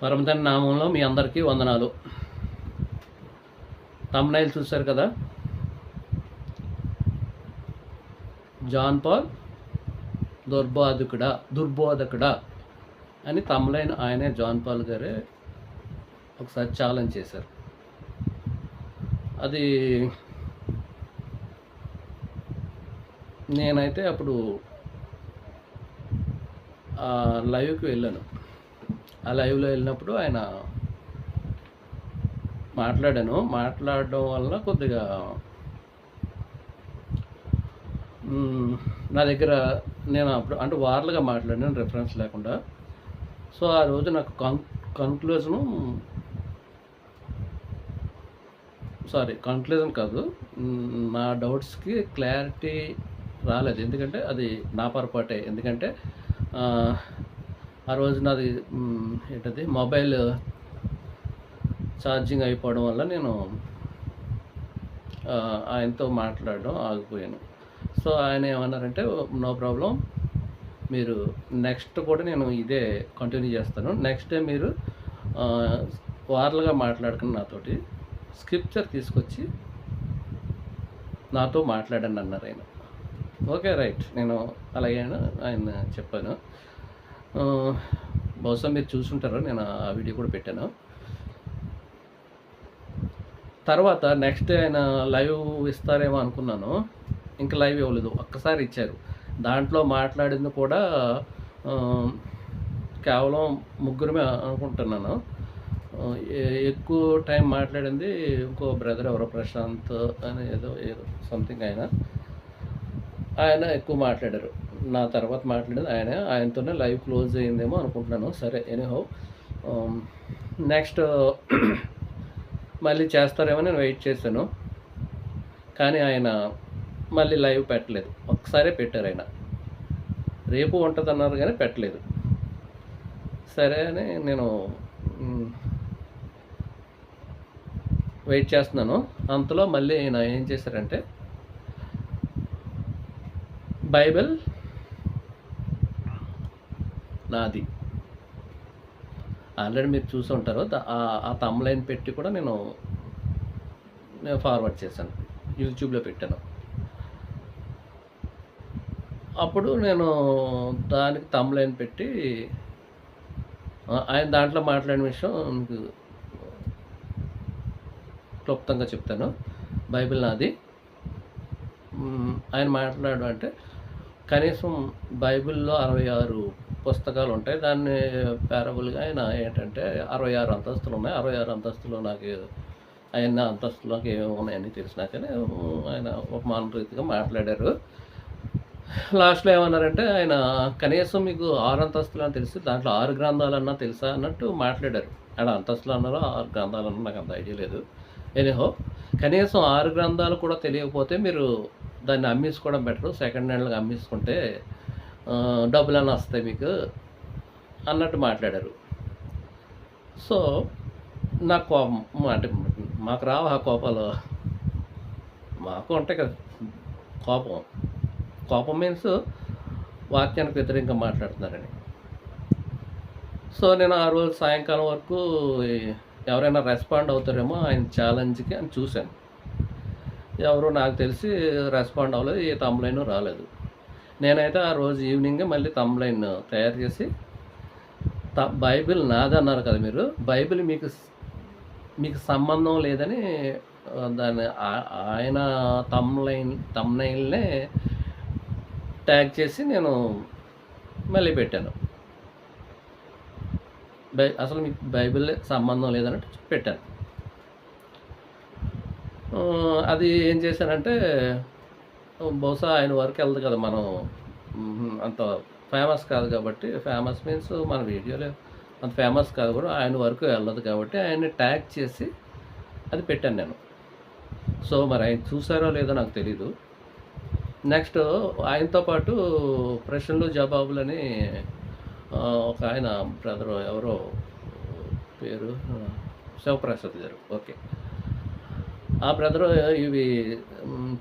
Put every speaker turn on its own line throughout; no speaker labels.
పరమతండ్రి నామంలో మీ అందరికీ వందనాలు. థంబ్‌నెయిల్ చూశారు కదా, జాన్ పాల్ దుర్బోధకుడా అని థంబ్‌నెయిల్ ఆయనే, జాన్ పాల్ గారే ఒకసారి ఛాలెంజ్ చేశారు. అది నేనైతే అప్పుడు లైవ్కి వెళ్ళాను. ఆ లైవ్లో వెళ్ళినప్పుడు ఆయన మాట్లాడడం వల్ల కొద్దిగా నా దగ్గర నేను అప్పుడు అంటే వార్లుగా మాట్లాడాను, రిఫరెన్స్ లేకుండా. సో ఆ రోజు నాకు కన్క్లూజన్ కాదు, నా డౌట్స్కి క్లారిటీ రాలేదు. ఎందుకంటే అది నా పొరపాటే. ఎందుకంటే ఆ రోజు నాది మొబైల్ ఛార్జింగ్ అయిపోవడం వల్ల నేను ఆయనతో మాట్లాడడం ఆగిపోయాను. సో ఆయన ఏమన్నారంటే, నో ప్రాబ్లం, మీరు నెక్స్ట్ కూడా నేను ఇదే కంటిన్యూ చేస్తాను. నెక్స్ట్ డే మీరు వార్లుగా మాట్లాడుకుని నాతోటి స్క్రిప్చర్ తీసుకొచ్చి నాతో మాట్లాడండి అన్నారు ఆయన. ఓకే, రైట్, నేను అలాగే ఆయన చెప్పాను. బహుశా మీరు చూసుంటారు, నేను ఆ వీడియో కూడా పెట్టాను. తర్వాత నెక్స్ట్ డే ఆయన లైవ్ ఇస్తారేమో అనుకున్నాను. ఇంకా లైవ్ ఇవ్వలేదు, ఒక్కసారి ఇచ్చారు. దాంట్లో మాట్లాడింది కూడా కేవలం ముగ్గురమే అనుకుంటున్నాను. ఎక్కువ టైం మాట్లాడింది ఇంకో బ్రదర్, ఎవరో ప్రశాంత్ అని ఏదో సంథింగ్, ఆయన ఎక్కువ మాట్లాడారు. నా తర్వాత మాట్లాడేది ఆయనతోనే లైవ్ క్లోజ్ అయ్యిందేమో అనుకుంటున్నాను. సరే, ఎనీహౌ, నెక్స్ట్ మళ్ళీ చేస్తారేమో నేను వెయిట్ చేశాను. కానీ ఆయన మళ్ళీ లైవ్ పెట్టలేదు. ఒక్కసారే పెట్టారు ఆయన. రేపు ఉంటుంది అన్నారు కానీ పెట్టలేదు. సరే అని నేను వెయిట్ చేస్తున్నాను. అంతలో మళ్ళీ ఆయన ఏం చేశారంటే, బైబిల్ నాది ఆల్రెడీ మీరు చూసి ఉంటారు. ఆ థంబ్‌నెయిల్ పెట్టి కూడా నేను ఫార్వర్డ్ చేశాను, యూట్యూబ్లో పెట్టాను. అప్పుడు నేను దానికి థంబ్‌నెయిల్ పెట్టి ఆయన దాంట్లో మాట్లాడిన విషయం మీకు క్లుప్తంగా చెప్తాను. బైబిల్ నాది. ఆయన మాట్లాడు అంటే, కనీసం బైబిల్లో 66 పుస్తకాలు ఉంటాయి. దాన్ని పారబుల్గా ఆయన ఏంటంటే 66 అంతస్తులు ఉన్నాయి. 66 అంతస్తులు నాకు ఆయన అంతస్తులోకి ఏమున్నాయని తెలిసినా కానీ ఆయన ఉపమాన రీతిగా మాట్లాడారు. లాస్ట్లో ఏమన్నారంటే, ఆయన కనీసం మీకు 6 అంతస్తులు అని తెలిసి దాంట్లో 6 గ్రంథాలన్నా తెలుసా అన్నట్టు మాట్లాడారు. ఆయన అంతస్తులు అన్నారో 6 గ్రంథాలన్నా నాకు అంత ఐడియా లేదు. ఎనీహౌ, కనీసం 6 గ్రంథాలు కూడా తెలియకపోతే మీరు దాన్ని అమ్మేసుకోవడం బెటరు. సెకండ్ హ్యాండ్గా అమ్మేసుకుంటే డబ్బులన్నా వస్తాయి మీకు అన్నట్టు మాట్లాడారు. సో నాకు కోపం, అంటే మాకు రావు ఆ కోపాలు, మాకు ఉంటాయి కదా కోపం మీన్స్ వాక్యానికి వ్యతిరేకంగా మాట్లాడుతున్నారని. సో నేను ఆ రోజు సాయంకాలం వరకు ఎవరైనా రెస్పాండ్ అవుతారేమో ఆయన ఛాలెంజ్కి అని చూశాను. ఎవరు నాకు తెలిసి రెస్పాండ్ అవ్వలేదు, ఏ థంబ్‌నెయిల్ రాలేదు. నేనైతే ఆ రోజు ఈవినింగే మళ్ళీ థంబ్‌నెయిల్ తయారు చేసి, బైబిల్ నాదన్నారు కదా మీరు, బైబిల్ మీకు సంబంధం లేదని దాన్ని ఆయన థంబ్‌నెయిల్నే ట్యాగ్ చేసి నేను మళ్ళీ పెట్టాను. అసలు మీకు బైబిల్ సంబంధం లేదన్నట్టు పెట్టాను. అది ఏం చేశానంటే, బహుశా ఆయన వరకు వెళ్ళదు కదా, మనం అంత ఫేమస్ కాదు కాబట్టి, ఫేమస్ మీన్స్ మన వీడియోలో అంత ఫేమస్ కాదు కూడా, ఆయన వరకు వెళ్ళదు కాబట్టి ఆయన్ని ట్యాగ్ చేసి అది పెట్టాను నేను. సో మరి ఆయన చూసారో లేదో నాకు తెలీదు. నెక్స్ట్ ఆయనతో పాటు ప్రశ్నలు జవాబులని ఒక ఆయన బ్రదర్, ఎవరో పేరు శివప్రసాద్ గారు, ఓకే, ఆ బ్రదరు ఇవి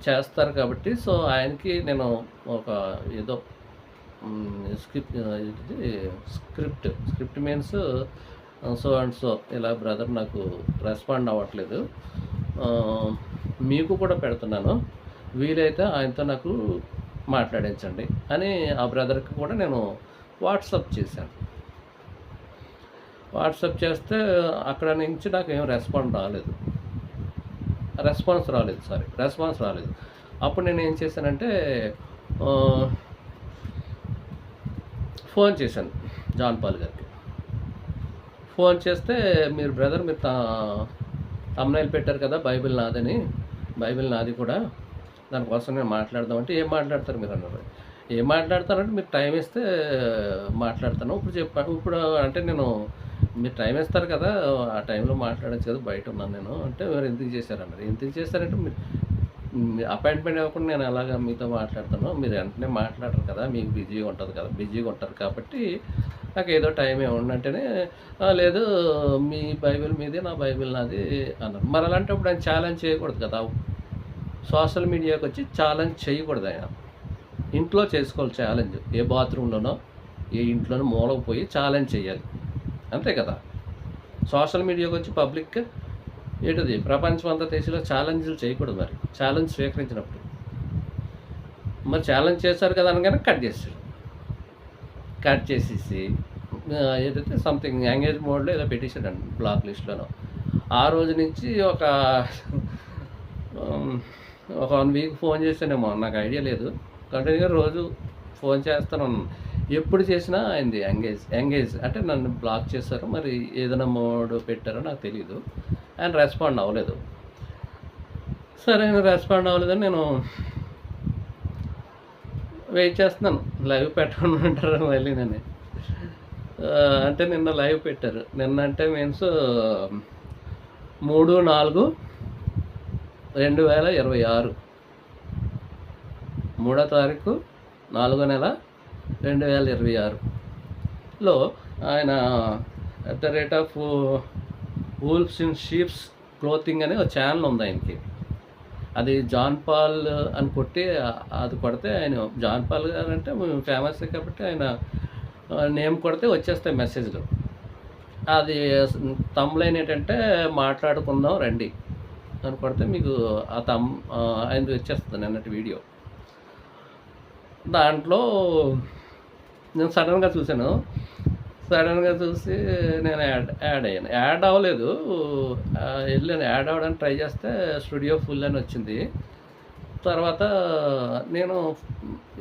చేస్తారు కాబట్టి, సో ఆయనకి నేను ఒక ఏదో script means so and so ఇలా బ్రదర్ నాకు రెస్పాండ్ అవ్వట్లేదు. మీకు కూడా పెడుతున్నాను. వీలైతే ఆయనతో నాకు మాట్లాడించండి అని ఆ బ్రదర్‌కి కూడా నేను వాట్సాప్ చేశాను. వాట్సాప్ చేస్తే అక్కడ నుంచి నాకేం రెస్పాన్స్ రాలేదు. అప్పుడు నేనేం చేశానంటే ఆహ్, ఫోన్ చేశాను జాన్ పాల్ గారికి. ఫోన్ చేస్తే మీరు థంబ్‌నెయిల్ పెట్టారు కదా! బైబిల్ నాది కూడా. దానికోసం నేను మాట్లాడదామంటే, ఏం మాట్లాడతారు మీరన్నారు. ఏం మాట్లాడతారంటే మీరు టైం ఇస్తే మాట్లాడతాను. ఇప్పుడు అంటే మీరు టైం ఇస్తారు కదా! ఆ టైంలో మాట్లాడొచ్చు కదా! బయటున్నాను నేను. అంటే మరి ఎందుకు చేశారన్నారు. ఎందుకు చేశారంటే అపాయింట్మెంట్ ఇవ్వకుండా నేను ఎలాగా మీతో మాట్లాడతాను. మీరు వెంటనే మాట్లాడరు కదా! మీకు బిజీగా ఉంటారు కాబట్టి నాకేదో టైం ఇవ్వండి అంటేనే, లేదు మీ బైబిల్ మీదే, నా బైబిల్ నాది అన్నారు. మరి అలాంటప్పుడు ఆయన ఛాలెంజ్ చేయకూడదు కదా! సోషల్ మీడియాకొచ్చి ఛాలెంజ్ చేయకూడదు ఆయన. ఇంట్లో చేసుకోవాలి ఛాలెంజ్. ఏ బాత్రూంలోనో, ఏ ఇంట్లోనో మూలకు పోయి ఛాలెంజ్ చేయాలి. అంతే కదా! సోషల్ మీడియాకొచ్చి పబ్లిక్‌గా ప్రపంచం అంతా దేశంలో ఛాలెంజ్‌లు చేయకూడదు మరి. ఛాలెంజ్ స్వీకరించినప్పుడు. మరి ఛాలెంజ్ చేశారు కదా అనగానే కట్ చేసేసాడు. కట్ చేసేసి ఏదైతే సంథింగ్ ఎంగేజ్ మోడ్‌లో ఏదో పెట్టేసాడండి బ్లాక్ లిస్ట్‌లోనో. ఆ రోజు నుంచి ఒక 1 వీక్ ఫోన్ చేశానేమో నాకు ఐడియా లేదు. కంటిన్యూగా రోజు ఫోన్ చేస్తానే ఉన్నాను. ఎప్పుడు చేసినా ఆయనది ఎంగేజ్ అంటే నన్ను బ్లాక్ చేశారు. మరి ఏదైనా మోడ్ పెట్టారో నాకు తెలీదు. ఆయన రెస్పాండ్ అవ్వలేదు. సరే ఆయన రెస్పాండ్ అవ్వలేదని నేను వెయిట్ చేస్తున్నాను. లైవ్ పెట్టమంటారు మళ్ళీ నన్ను. అంటే నిన్న లైవ్ పెట్టారు. నిన్న అంటే మీన్స్ 3/4/2026 3వ తారీఖు 4వ నెల 2026లో ఆయన @wolves in sheep's clothing అనే ఒక ఛానల్ ఉంది ఆయనకి. అది జాన్ పాల్ అని కొట్టి అది కొడితే ఆయన జాన్ పాల్ గారు అంటే ఫేమస్ కాబట్టి ఆయన నేమ్ కొడితే వచ్చేస్తాయి మెసేజ్‌లు. అది థంబ్‌నెయిల్ ఏంటంటే మాట్లాడుకుందాం రండి అని కొడితే మీకు ఆయనది వచ్చేస్తుంది నిన్నటి వీడియో. దాంట్లో నేను సడన్‌గా చూసాను. చూసి నేను యాడ్ అయ్యాను. యాడ్ అవ్వలేదు. వెళ్ళాను యాడ్ అవ్వడానికి ట్రై చేస్తే స్టూడియో ఫుల్ అని వచ్చింది. తర్వాత నేను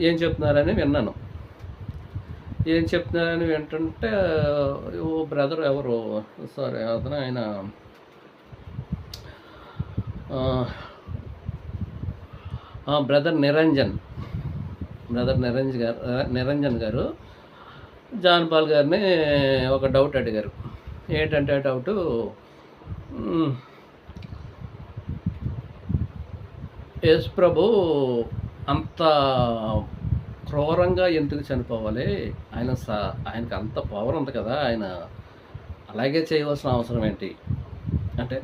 ఏం చెప్తున్నారని విన్నాను. ఏం చెప్తున్నారని వింటుంటే బ్రదర్ ఎవరు అతను ఆయన బ్రదర్ నిరంజన్ గారు జాన్ పాల్ గారిని ఒక డౌట్ అడిగారు. ఏంటంటే ఆ డౌటు, యేసు ప్రభు అంత క్రూరంగా ఎందుకు చనిపోవాలి? ఆయనకు అంత పవర్ ఉంది కదా! ఆయన అలాగే చేయవలసిన అవసరం ఏంటి? అంటే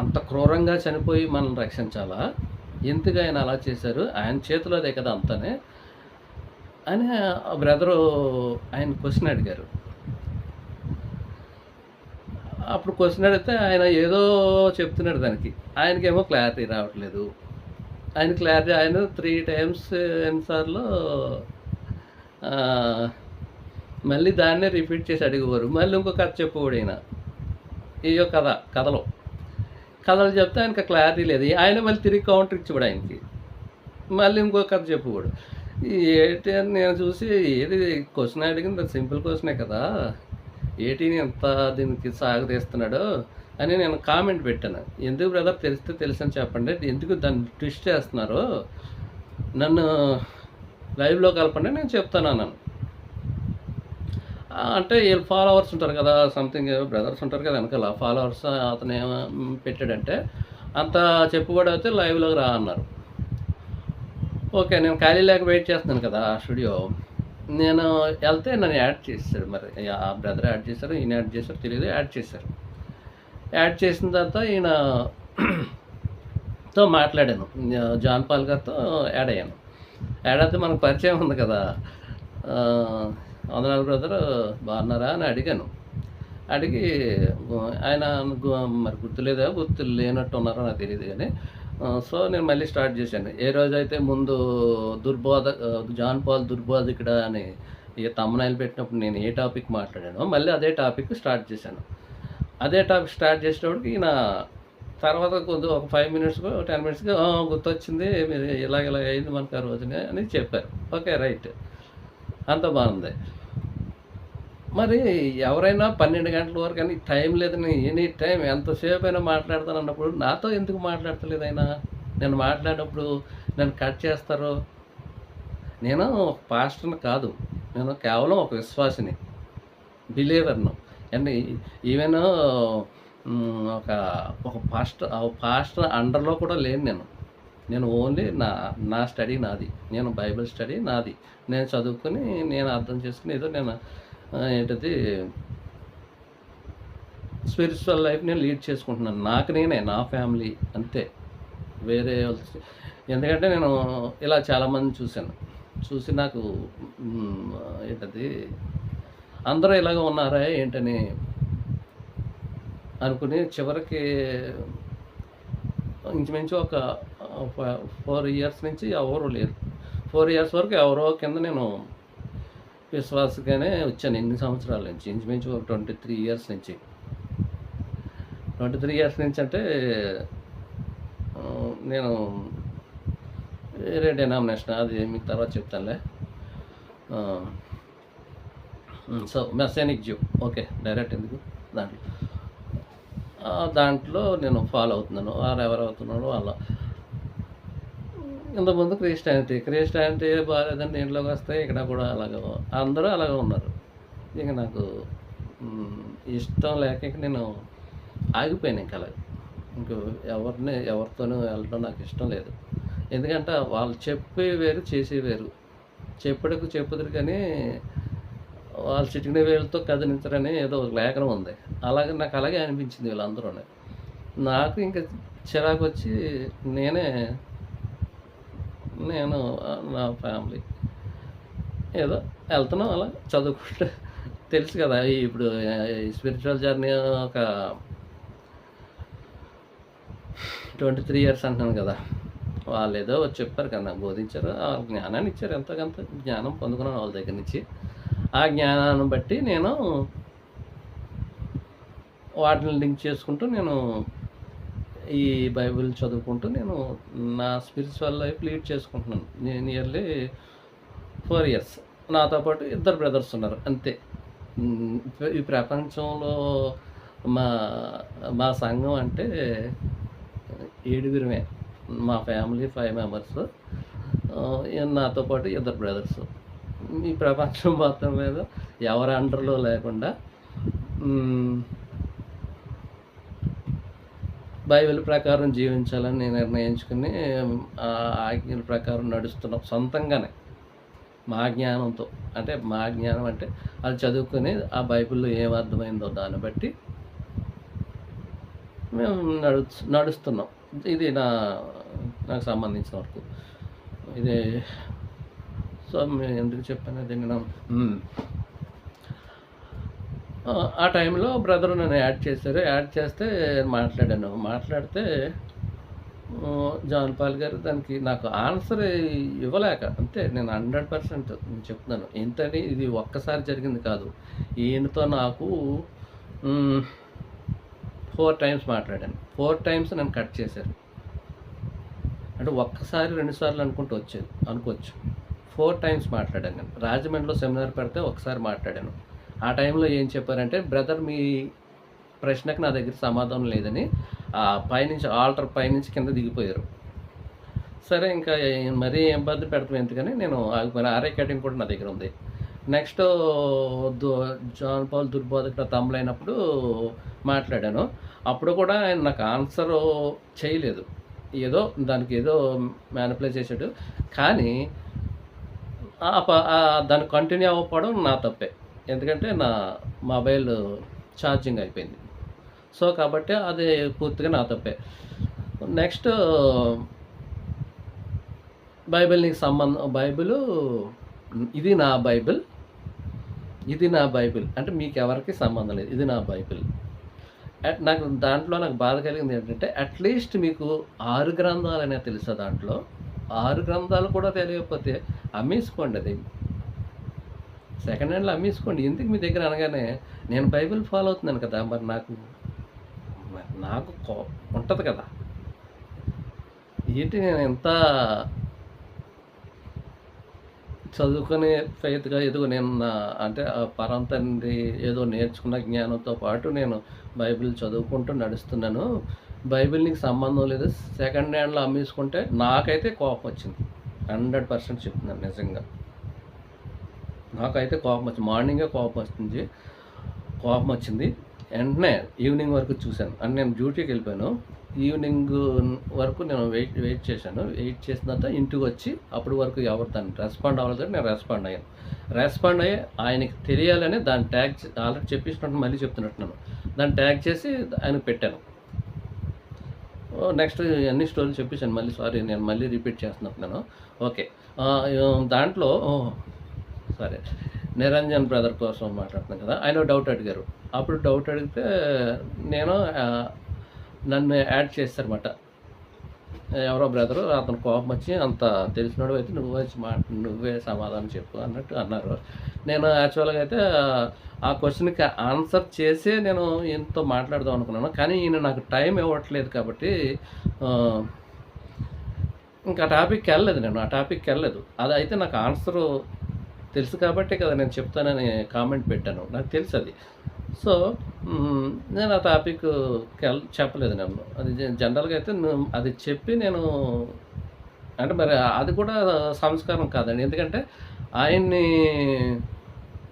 అంత క్రూరంగా చనిపోయి మనల్ని రక్షించాలా? ఎందుకు ఆయన అలా చేశారు? ఆయన చేతిలోదే కదా అంతానే అని బ్రదరు ఆయన క్వశ్చన్ అడిగారు. అప్పుడు క్వశ్చన్ అడిగితే ఆయన ఏదో చెప్తున్నాడు దానికి. ఆయనకేమో క్లారిటీ రావట్లేదు. ఆయన 3 టైమ్స్ ఎన్నిసార్లు మళ్ళీ దాన్నే రిపీట్ చేసి అడిగేవారు. మళ్ళీ ఇంకో కథ చెప్పేవాడు ఈయన. కథలు చెప్తే ఆయనకి క్లారిటీ లేదు. ఆయన మళ్ళీ తిరిగి కౌంటర్ ఇచ్చేవాడు ఆయనకి. మళ్ళీ ఇంకో కథ చెప్పేవాడు. ఏంటి అని నేను చూసి, ఏది క్వశ్చన్ అడిగింది సింపుల్ క్వశ్చనే కదా, ఏటీని ఎంత దీనికి సాగదీస్తున్నాడు అని నేను కామెంట్ పెట్టాను. ఎందుకు బ్రదర్ తెలిస్తే తెలుసని చెప్పండి, ఎందుకు దాన్ని ట్విస్ట్ చేస్తున్నారు, నన్ను లైవ్లో కలపండి నేను చెప్తాను అన్నాను. అంటే వీళ్ళు ఫాలోవర్స్ ఉంటారు కదా, సంథింగ్ బ్రదర్స్ ఉంటారు కదా వెనకాల ఫాలోవర్స్, అతను ఏమో పెట్టాడంటే అంత చెప్పుకోవడం లైవ్లోకి రా అన్నారు. ఓకే, నేను ఖాళీ లేక వెయిట్ చేస్తున్నాను కదా స్టూడియో. నేను వెళ్తే నన్ను యాడ్ చేశాడు. మరి ఆ బ్రదర్ యాడ్ చేశారు, ఈయన యాడ్ చేశారు తెలియదు, యాడ్ చేశారు. యాడ్ చేసిన తర్వాత ఈయనతో మాట్లాడాను. జాన్ పాల్ గారితో యాడ్ అయ్యాను. యాడ్ అయితే మనకు పరిచయం ఉంది కదా, వందనాలు బ్రదర్ బాగున్నారా అని అడిగాను. అడిగి ఆయన గు మరి గుర్తులేదా గుర్తు లేనట్టు ఉన్నారో నాకు తెలీదు గానీ సో, నేను మళ్ళీ స్టార్ట్ చేశాను. ఏ రోజైతే ముందు జాన్ పాల్ దుర్బోధకుడా అని థంబ్‌నెయిల్ పెట్టినప్పుడు నేను ఏ టాపిక్ మాట్లాడానో మళ్ళీ అదే టాపిక్ స్టార్ట్ చేశాను. అదే టాపిక్ స్టార్ట్ చేసేటప్పటికి ఈయన తర్వాత కొద్దిగా ఒక 5 మినిట్స్‌కో, 10 మినిట్స్‌కో గుర్తొచ్చింది. మీరు ఇలాగ ఇలాగ అయింది మనకు ఆ రోజున అని చెప్పారు. ఓకే. రైట్. అంతా బావుంది. మరి ఎవరైనా 12 గంటల వరకని టైం లేదని ఎనీ టైం ఎంతసేపైనా మాట్లాడతానన్నప్పుడు నాతో ఎందుకు మాట్లాడతలేదాయన? నేను మాట్లాడినప్పుడు నన్ను కట్ చేస్తారు. నేను ఒక పాస్టర్‌ని కాదు. నేను కేవలం ఒక విశ్వాసిని. బిలీవర్‌ను. అండ్ ఈవెన్ ఒక ఒక పాస్టర్ అండర్‌లో కూడా లేను నేను. నేను ఓన్లీ నా స్టడీ నాది. నేను బైబిల్ స్టడీ నాది. నేను చదువుకొని, నేను అర్థం చేసుకొని ఏదో నేను ఏంటది స్పిరిచువల్ లైఫ్ నేను లీడ్ చేసుకుంటున్నాను. నాకు నేనే, నా ఫ్యామిలీ అంతే. వేరే ఎందుకంటే నేను ఇలా చాలామందిని చూశాను. చూసి నాకు ఏంటది అందరూ ఇలాగ ఉన్నారా ఏంటని అనుకుని చివరికి ఇంచుమించు ఒక 4 ఇయర్స్ నుంచి ఎవరు లేరు. 4 ఇయర్స్ వరకు ఎవరో కింద నేను విశ్వాసగానే వచ్చాను ఇన్ని సంవత్సరాల నుంచి. ఇంచుమించు ఒక 23 ఇయర్స్ నుంచి. 23 ఇయర్స్ నుంచి అంటే నేను వేరే డినామినేషన్ అది మీకు తర్వాత చెప్తానులే. సో మెస్సానిక్ జ్యూ. ఓకే. డైరెక్ట్ ఎందుకు దాంట్లో నేను ఫాలో అవుతున్నాను. ఎవరు అవుతున్నారో అలా. ఇంతకుముందు క్రిస్టియానిటీ బాగాలేదని దీంట్లోకి వస్తే ఇక్కడ కూడా అలాగే అందరూ అలాగే ఉన్నారు. ఇక నాకు ఇష్టం లేక ఇంక నేను ఆగిపోయాను ఇంక అలాగే. ఇంక ఎవరితోనూ వెళ్ళడం నాకు ఇష్టం లేదు. ఎందుకంటే వాళ్ళు చెప్పే వేరు, చేసే వేరు. చెప్పుదురు కానీ వాళ్ళు చిటికిన వేలుతో కదిలించరని ఏదో ఒక లేఖనం ఉంది. అలాగే నాకు అలాగే అనిపించింది వీళ్ళందరూని. నాకు ఇంక చిరాకొచ్చి నేను నా ఫ్యామిలీ ఏదో వెళ్తున్నాం అలా చదువుకుంటే తెలుసు కదా ఇప్పుడు స్పిరిచువల్ జర్నీ ఒక 23 ఇయర్స్ అంటున్నాను కదా. వాళ్ళు ఏదో చెప్పారు కదా, నాకు బోధించారు. ఆ జ్ఞానాన్ని ఇచ్చారు. ఎంతో కొంత జ్ఞానం పొందుకున్నాను వాళ్ళ దగ్గర నుంచి. ఆ జ్ఞానాన్ని బట్టి నేను వాటిని లింక్ చేసుకుంటూ నేను ఈ బైబిల్ చదువుకుంటూ నేను నా స్పిరిచువల్ లైఫ్ లీడ్ చేసుకుంటున్నాను. Nearly 4 years. నాతో పాటు 2 బ్రదర్స్ ఉన్నారు అంతే. ఈ ప్రపంచంలో మా మా సంఘం అంటే 7 మా ఫ్యామిలీ 5 మెంబర్స్. నాతో పాటు 2 బ్రదర్స్. ఈ ప్రపంచం మొత్తం మీద ఎవరి అండర్‌లో లేకుండా బైబిల్ ప్రకారం జీవించాలని నేను నిర్ణయించుకుని ఆజ్ఞల ప్రకారం నడుస్తున్నాం సొంతంగానే. మా జ్ఞానంతో. అంటే మా జ్ఞానం అంటే అది చదువుకొని ఆ బైబిల్‌లో ఏం అర్థమైందో దాన్ని బట్టి మేము నడుస్తున్నాం. ఇది నాకు సంబంధించిన వరకు. ఇది సో ఎందుకు చెప్పాను అది నేను ఆ టైంలో బ్రదర్ నన్ను యాడ్ చేశారు. యాడ్ చేస్తే మాట్లాడాను. మాట్లాడితే జాన్ పాల్ గారు దానికి నాకు ఆన్సర్ ఇవ్వలేక అంతే. నేను 100% చెప్తున్నాను. ఏంటని ఇది ఒక్కసారి జరిగింది కాదు. ఈయనతో నాకు 4 టైమ్స్ మాట్లాడాను. 4 టైమ్స్ నన్ను కట్ చేశారు. అంటే ఒక్కసారి 2 సార్లు అనుకోవచ్చు. 4 టైమ్స్ మాట్లాడాను నేను. రాజమండ్రిలో సెమినార్ పెడితే ఒకసారి మాట్లాడాను. ఆ టైంలో ఏం చెప్పారంటే, బ్రదర్ మీ ప్రశ్నకు నా దగ్గర సమాధానం లేదని పైనుంచి ఆల్టర్ పైనుంచి కింద దిగిపోయారు. సరే ఇంకా మరీ ఇబ్బంది పెడతాం ఎందుకని నేను ఆగిపోయాను. ఆ రికార్డింగ్ కూడా నా దగ్గర ఉంది. నెక్స్ట్ జాన్ పాల్ దుర్బోధకుడు తమ్ములైనప్పుడు మాట్లాడాను. అప్పుడు కూడా ఆయన నాకు ఆన్సర్ చేయలేదు. దానికి ఏదో మ్యానిపులేట్ చేశాడు. కానీ దాన్ని కంటిన్యూ అవ్వకపోవడం నా తప్పే. ఎందుకంటే నా మొబైల్ ఛార్జింగ్ అయిపోయింది. సో కాబట్టి అది పూర్తిగా నా తప్పే. నెక్స్ట్ బైబిల్ ఇది నా బైబిల్. ఇది నా బైబిల్ అంటే మీకెవరికీ సంబంధం లేదు. ఇది నా బైబిల్. నాకు దాంట్లో నాకు బాధ కలిగింది ఏంటంటే, అట్‌లీస్ట్ మీకు 6 గ్రంథాలైనా తెలుసా దాంట్లో? 6 గ్రంథాలు కూడా తెలియకపోతే అమ్మేసుకోండి అది. సెకండ్ హ్యాండ్‌లో అమ్మేసుకోండి. ఎందుకు మీ దగ్గర అనగానే, నేను బైబిల్ ఫాలో అవుతున్నాను కదా! మరి నాకు ఉంటది కదా! ఏంటి నేను ఎంత చదువుకునే ఫెయిత్‌గా ఏదో నేను అంటే పరం తండ్రి ఏదో నేర్చుకున్న జ్ఞానంతో పాటు నేను బైబిల్ చదువుకుంటూ నడుస్తున్నాను. బైబిల్ నీకు సంబంధం లేదు. సెకండ్ హ్యాండ్‌లో అమ్మేసుకుంటే నాకైతే కోపమొచ్చింది. 100% చెప్తున్నాను నిజంగా. నాకైతే కోపమొచ్చింది. మార్నింగే కోపమొచ్చింది. వెంటనే ఈవినింగ్ వరకు చూశాను. అంటే నేను డ్యూటీకెళ్ళిపోయాను. ఈవినింగ్ వరకు నేను వెయిట్ చేశాను. వెయిట్ చేసిన తర్వాత ఇంటికొచ్చి అప్పటి వరకు ఎవరు దాన్ని రెస్పాండ్ అవ్వలేదు కాబట్టి నేను రెస్పాండ్ అయ్యాను. రెస్పాండ్ అయ్యి ఆయనకి తెలియాలని దాన్ని ట్యాగ్ ఆల్రెడీ చెప్పేసినట్టు మళ్ళీ చెప్తున్నట్టున్నాను. దాన్ని ట్యాగ్ చేసి ఆయనకు పెట్టాను. నెక్స్ట్ అన్ని స్టోరీలు చెప్పేసాను. మళ్ళీ సారీ నేను మళ్ళీ రిపీట్ చేస్తున్నట్టున్నాను. ఓకే. దాంట్లో సరే నిరంజన్ బ్రదర్ కోసం మాట్లాడుతున్నాను కదా! ఆయన డౌట్ అడిగారు. అప్పుడు డౌట్ అడిగితే నేను నన్ను యాడ్ చేశారన్నమాట. ఎవరో బ్రదరు అతను కోపం వచ్చి అంత తెలిసినోడు అయితే నువ్వే సమాధానం చెప్పు అన్నట్టు అన్నారు. నేను యాక్చువల్‌గా అయితే ఆ క్వశ్చన్‌కి ఆన్సర్ చేసే నేను ఈయనతో మాట్లాడదాం అనుకున్నాను. కానీ ఈయన నాకు టైం ఇవ్వట్లేదు కాబట్టి ఇంకా ఆ టాపిక్‌కి వెళ్ళలేదు. అదైతే నాకు ఆన్సరు తెలుసు కాబట్టే కదా నేను చెప్తానని కామెంట్ పెట్టాను. నాకు తెలుసు అది. సో, నేను ఆ టాపిక్ చెప్పలేదు నేను. అది జనరల్‌గా అయితే అది చెప్పి నేను అంటే మరి అది కూడా సంస్కారం కాదండి. ఎందుకంటే ఆయన్ని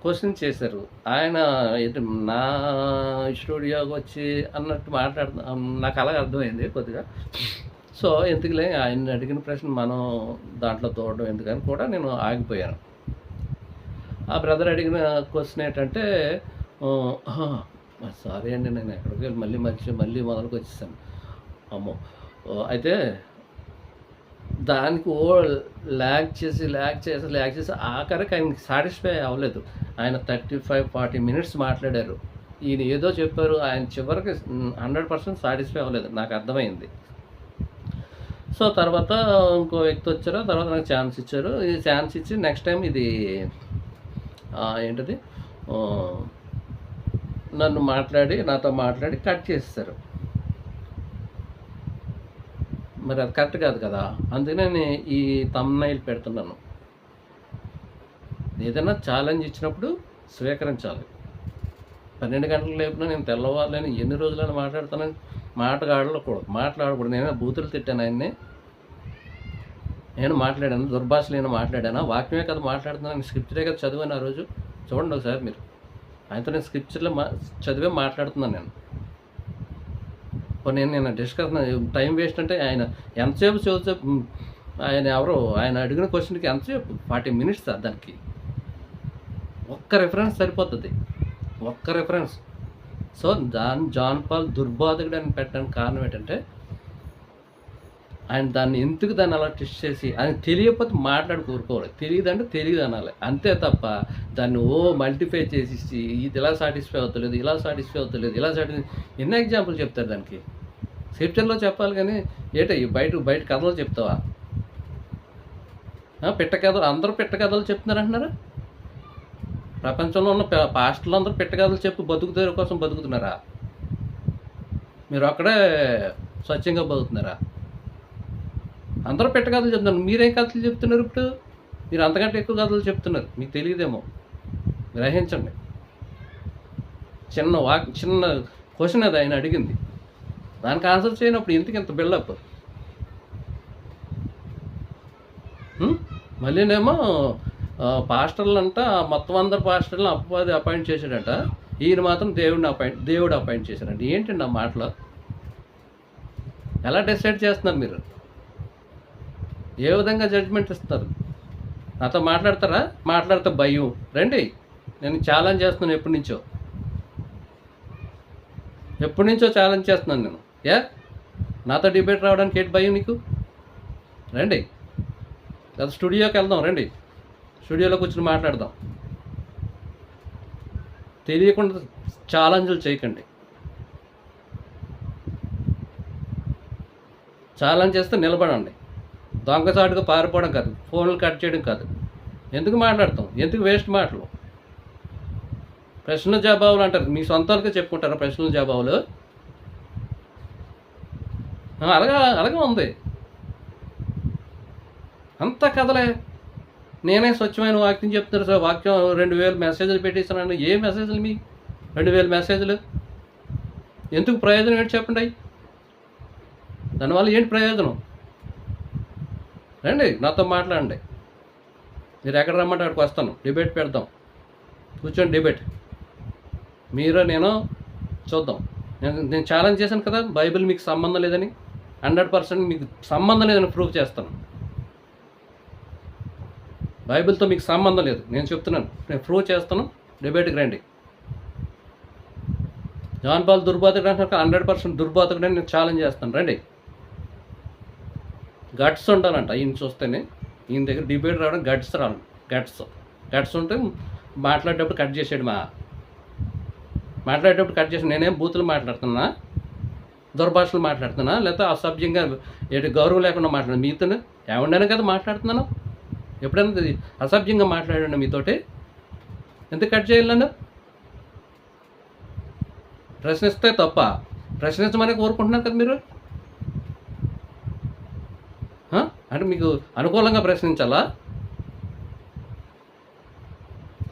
క్వెషన్ చేశారు. ఆయన నా స్టూడియోకొచ్చి అన్నట్టు నాకు అలాగే అర్థమైంది కొద్దిగా. సో, ఎందుకులే ఆయన్ని అడిగిన ప్రశ్న మనం దాంట్లో తోడడం ఎందుకని కూడా నేను ఆగిపోయాను. ఆ బ్రదర్ అడిగిన క్వెషన్ ఏంటంటే సారీ అండి నేను ఎక్కడికి వెళ్ళి మళ్ళీ మొదలుకొచ్చేసాను. అమ్మో! అయితే దానికి ల్యాగ్ చేసి ఆఖరికి ఆయనకి సాటిస్ఫై అవ్వలేదు. ఆయన 35-40 మినిట్స్ మాట్లాడారు. ఈయన ఏదో చెప్పారు. ఆయన చివరికి 100% సాటిస్ఫై అవ్వలేదు. నాకు అర్థమైంది. సో, తర్వాత ఇంకో వ్యక్తి వచ్చారు. తర్వాత నాకు ఛాన్స్ ఇచ్చారు. ఈ ఛాన్స్ ఇచ్చి నెక్స్ట్ టైం ఇది ఏంటది నాతో మాట్లాడి కట్ చేసేసారు. మరి అది కరెక్ట్ కాదు కదా! అందుకనే నేను ఈ థంబ్‌నెయిల్ పెడుతున్నాను. ఏదైనా ఛాలెంజ్ ఇచ్చినప్పుడు స్వీకరించాలి. 12 గంటలకు లేపినా నేను తెల్లవారులేని ఎన్ని రోజులైనా మాట్లాడతానని మాట్లాడకూడదు. నేనే బూతులు తిట్టాను ఆయన్ని. నేను మాట్లాడాను. దుర్భాషలు మాట్లాడానా? వాక్యమే కదా మాట్లాడుతున్నాను. స్క్రిప్చరే కదా చదివాను ఆ రోజు. చూడండి ఒకసారి మీరు. ఆయనతో నేను స్క్రిప్చర్లో చదివే మాట్లాడుతున్నాను నేను. నేను డిస్కషన్ టైం వేస్ట్ అంటే ఆయన ఎంతసేపు ఆయన అడిగిన క్వశ్చన్కి ఎంతసేపు 40 మినిట్స్ దానికి. ఒక్క రిఫరెన్స్ సరిపోతుంది. ఒక్క రిఫరెన్స్. సో, జాన్ పాల్ దుర్బోధకుడు అని పెట్టడానికి కారణం ఏంటంటే ఆయన దాన్ని అలా ట్విస్ట్ చేసి ఆయన తెలియకపోతే కూరుకోవాలి. తెలియదంటే తెలియదు అనాలి. అంతే తప్ప దాన్ని మల్టిఫై చేసి ఇది ఇలా సాటిస్ఫై అవుతలేదు, ఎన్ని ఎగ్జాంపుల్ చెప్తారు దానికి? స్క్రిప్చర్లో చెప్పాలి కానీ బయట కథలు చెప్తావా? పిట్ట కథలు అందరూ పిట్ట కథలు చెప్తున్నారంటున్నారా? ప్రపంచంలో ఉన్న పాస్టర్లు అందరూ పిట్ట కథలు చెప్పి బతుకుతారు కోసం బతుకుతున్నారా? మీరు అక్కడే స్వచ్ఛంగా బతుకుతున్నారా? అందరూ పిట్ట కథలు చెప్తున్నారు. మీరేం కథలు చెప్తున్నారు ఇప్పుడు? మీరు అంతకంటే ఎక్కువ కథలు చెప్తున్నారు. మీకు తెలియదేమో. గ్రహించండి. చిన్న క్వశ్చన్ అది ఆయన అడిగింది. దానికి ఆన్సర్ చేయనప్పుడు ఎందుకు ఇంత బిల్డప్? మళ్ళీనేమో పాస్టర్లంట మొత్తం అందరు పాస్టర్లను అపాయింట్ చేశాడట. ఈయన మాత్రం దేవుడు అపాయింట్ చేశాడంట. ఏంటండి ఆ మాటలో? ఎలా డిసైడ్ చేస్తున్నారు మీరు? ఏ విధంగా జడ్జ్మెంట్ ఇస్తారు? నాతో మాట్లాడతారా? మాట్లాడితే భయం. రండి, నేను ఛాలెంజ్ చేస్తున్నాను. ఎప్పటి నుంచో ఛాలెంజ్ చేస్తున్నాను నేను. నాతో డిబేట్ రావడానికి ఏంటి భయం నీకు? రండి, లేదా స్టూడియోకి వెళ్దాం. రండి, స్టూడియోలో కూర్చొని మాట్లాడదాం. తెలియకుండా ఛాలెంజ్లు చేయకండి. ఛాలెంజ్ చేస్తే నిలబడండి. దొంగచాటుగా పారిపోవడం కాదు, ఫోన్లు కట్ చేయడం కాదు. ఎందుకు మాట్లాడతాం? ఎందుకు వేస్ట్ మాటలు? ప్రశ్నల జవాబులు అంటారు, మీ సొంతాలకే చెప్పుకుంటారా ప్రశ్నల జవాబులు? అలాగే ఉంది, అంత కథలే. నేనే స్వచ్ఛమైన వాక్యం చెప్తున్నారు సార్, వాక్యం 2000 మెసేజ్లు పెట్టేస్తున్నాను. ఏ మెసేజ్లు మీ 2000 మెసేజ్లు? ఎందుకు ప్రయోజనం ఏంటి చెప్పండి? దానివల్ల ఏంటి ప్రయోజనం? రండి నాతో మాట్లాడండి. మీరు ఎక్కడ రమ్మంటే అక్కడికి వస్తాను, డిబేట్ పెడదాం, కూర్చొని డిబేట్ మీరు నేను చూద్దాం. నేను ఛాలెంజ్ చేశాను కదా, బైబిల్ మీకు సంబంధం లేదని, 100% మీకు సంబంధం లేదని ప్రూవ్ చేస్తాను. బైబిల్తో మీకు సంబంధం లేదు, నేను చెప్తున్నాను, నేను ప్రూవ్ చేస్తాను. డిబేట్కి రండి. జాన్ పాల్ దుర్బోధకుడు అంటే 100% దుర్బోధకుడు అని నేను ఛాలెంజ్ చేస్తాను. రండి. గట్స్ ఉండాలంట ఈయన చూస్తేనే, ఈయన దగ్గర డిబేట్ రావడం గట్స్ రావడం. గట్స్ ఉంటే మాట్లాడేటప్పుడు కట్ చేసాడు, మాట్లాడేటప్పుడు కట్ చేసాడు. నేనేం బూతులు మాట్లాడుతున్నా, దుర్భాషలు మాట్లాడుతున్నా, లేకపోతే అసభ్యంగా గౌరవం లేకుండా మాట్లాడు మీతో ఏమన్నాను కదా మాట్లాడుతున్నాను. ఎప్పుడైనా అసభ్యంగా మాట్లాడండి మీతోటి, ఎందుకు కట్ చేయాలి నన్ను? ప్రశ్నిస్తే తప్ప, ప్రశ్నించమని కోరుకుంటున్నారు కదా మీరు. అంటే మీకు అనుకూలంగా ప్రశ్నించాలా?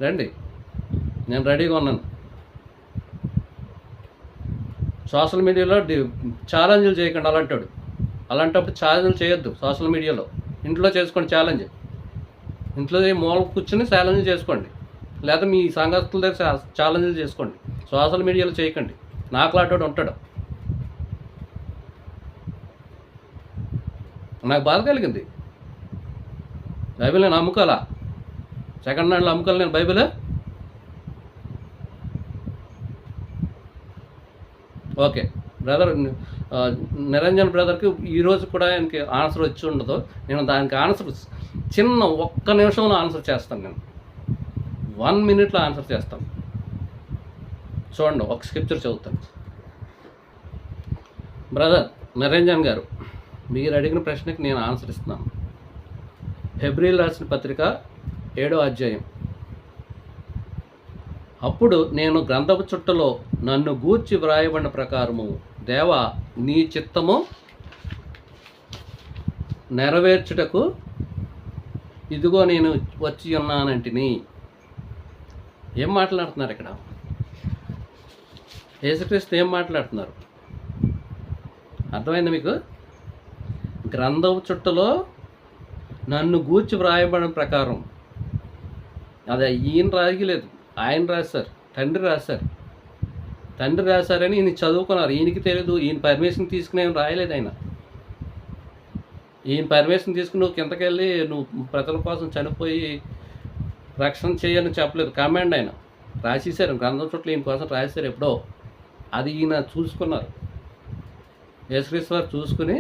రండి, నేను రెడీగా ఉన్నాను. సోషల్ మీడియాలో ఛాలెంజ్లు చేయకండి. అలాంటప్పుడు ఛాలెంజ్లు చేయొద్దు. సోషల్ మీడియాలో ఇంట్లో చేసుకోండి ఛాలెంజ్. ఇంట్లో మూల కూర్చొని ఛాలెంజ్ చేసుకోండి, లేదా మీ సంఘస్థుల దగ్గర ఛాలెంజ్లు చేసుకోండి. సోషల్ మీడియాలో చేయకండి. నాకులాంటి ఉంటాడు. నాకు బాధ కలిగింది. బైబిల్ నేను అమ్ముకోవాలా? సెకండ్ హ్యాండ్లో అమ్ముకోవాలి నేను బైబిల్? ఓకే బ్రదర్, నిరంజన్ బ్రదర్కి ఈరోజు కూడా ఆయనకి ఆన్సర్ వచ్చి ఉండదు. నేను దానికి ఆన్సర్ చిన్న 1 నిమిషంలో ఆన్సర్ చేస్తాను. నేను 1 minute ఆన్సర్ చేస్తాను. చూడండి, ఒక స్క్రిప్చర్ చదువుతాను. బ్రదర్ నిరంజన్ గారు, మీరు అడిగిన ప్రశ్నకి నేను ఆన్సర్ ఇస్తున్నాను. హెబ్రీయులు రాసిన పత్రిక 7వ అధ్యాయం. అప్పుడు నేను గ్రంథపు చుట్టలో నన్ను గూర్చి వ్రాయబడిన ప్రకారము, దేవా నీ చిత్తము నెరవేర్చుటకు ఇదిగో నేను వచ్చి ఉన్నానంటిని. ఏం మాట్లాడుతున్నారు ఇక్కడ? యేసుక్రీస్తు ఏం మాట్లాడుతున్నారు? అర్థమైందా మీకు? గ్రంథపు చుట్టలో నన్ను గూర్చి వ్రాయబడిన ప్రకారం, అది ఈయన రాయలేదు, ఆయన రాశారు, తండ్రి రాశారని ఈయన చదువుకున్నారు. ఈయనకి తెలియదు, ఈయన పర్మిషన్ తీసుకుని ఏం రాయలేదు ఆయన. ఈయన పర్మిషన్ తీసుకుని నువ్వు కిందకెళ్ళి నువ్వు ప్రజల కోసం చనిపోయి రక్షణ చేయని చెప్పలేదు. కమాండ్ ఆయన రాసేసారు, గ్రంథం చుట్టూ ఈయన కోసం రాసేసారు ఎప్పుడో. అది ఈయన చూసుకున్నారు, యేసుక్రీస్తు వారు చూసుకుని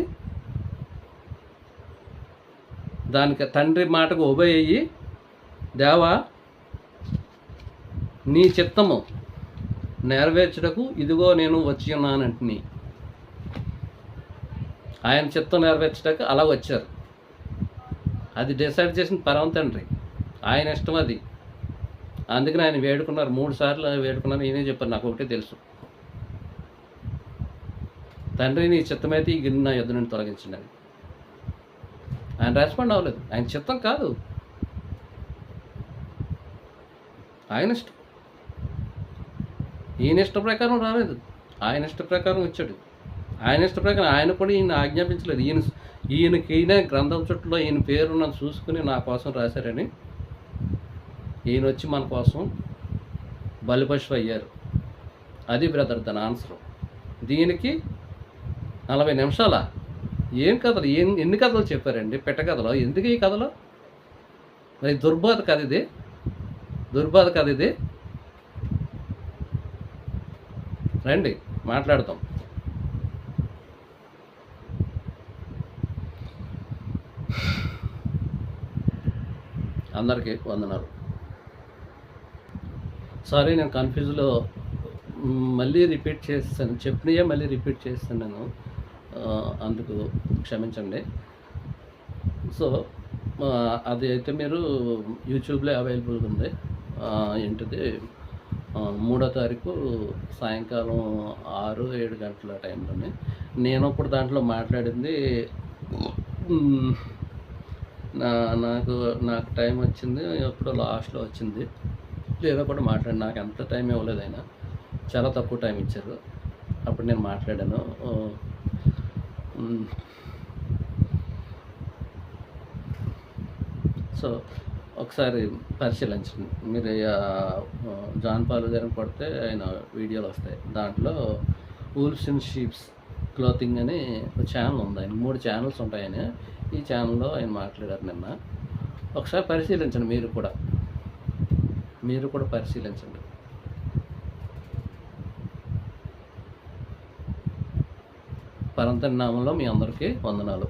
దానికి తండ్రి మాటకు ఒబే అయ్యి, దేవా నీ చిత్తము నెరవేర్చుటకు ఇదిగో నేను వచ్చి ఉన్నానంటిని. ఆయన చిత్తం నెరవేర్చడానికి అలా వచ్చారు. అది డిసైడ్ చేసిన పరమ తండ్రి, ఆయన ఇష్టం అది. అందుకని ఆయన వేడుకున్నారు, 3 సార్లు వేడుకున్నారు. ఈయనే చెప్పారు, నాకు ఒకటే తెలుసు, తండ్రి నీ చిత్తమైతే ఈ గిన్నె నా యొద్ద నుండి తొలగించండి అని. ఆయన రెస్పాండ్ అవ్వలేదు. ఆయన చిత్తం కాదు, ఆయన ఇష్టం. ఈయన ఇష్ట ప్రకారం రాలేదు, ఆయన ఇష్ట ప్రకారం వచ్చాడు. ఆయన ఇష్ట ప్రకారం ఆయన కూడా ఈయన ఆజ్ఞాపించలేదు. ఈయనకైనా గ్రంథం చుట్టూలో ఈయన పేరు నన్ను చూసుకుని నా కోసం రాశారని ఈయన వచ్చి మన కోసం బలిపశువు అయ్యారు. అది బ్రదర్ దాని ఆన్సర్. దీనికి 40 నిమిషాల ఏం కథలు, ఎన్ని కథలు చెప్పారండి? పెట్ట కథలు ఎందుకు? ఈ కథలో మరి దుర్బోధ కథ ఇది, దుర్బోధ కథ ఇది. రండి మాట్లాడతాం. అందరికీ వందనాలు. సారీ, నేను కన్‌ఫ్యూజ్‌లో మళ్ళీ రిపీట్ చేసేసాను. చెప్పినయే మళ్ళీ రిపీట్ చేసేసాను నేను. అందుకు క్షమించండి. సో, అది అయితే మీరు యూట్యూబ్‌లో అవైలబుల్‌గా ఉంది. ఏంటిది 3వ తారీఖు సాయంకాలం 6, 7 గంటల టైంలోనే. నేనప్పుడు దాంట్లో మాట్లాడింది హ్మ్. నా నాకు నాకు టైం వచ్చింది. ఎప్పుడో లాస్ట్‌లో వచ్చింది. ఏదో కూడా నాకు ఎంత టైం ఇవ్వలేదు ఆయన. చాలా తక్కువ టైం ఇచ్చారు. అప్పుడు నేను మాట్లాడాను. హ్మ్. సో, ఒకసారి పరిశీలించండి. మీరు జాన్ పాల్ గారిని కొడితే ఆయన వీడియోలొస్తాయి. దాంట్లో వూల్ఫ్స్ అండ్ షీప్స్ క్లాతింగ్ అని ఒక ఛానెల్ ఉంది. ఆయన 3 ఛానెల్స్ ఉంటాయన. ఈ ఛానెల్‌లో ఆయన మాట్లాడారు నిన్న. ఒకసారి పరిశీలించండి మీరు కూడా. మీరు కూడా పరిశీలించండి. పరంతరి నామంలో మీ అందరికీ వందనాలు.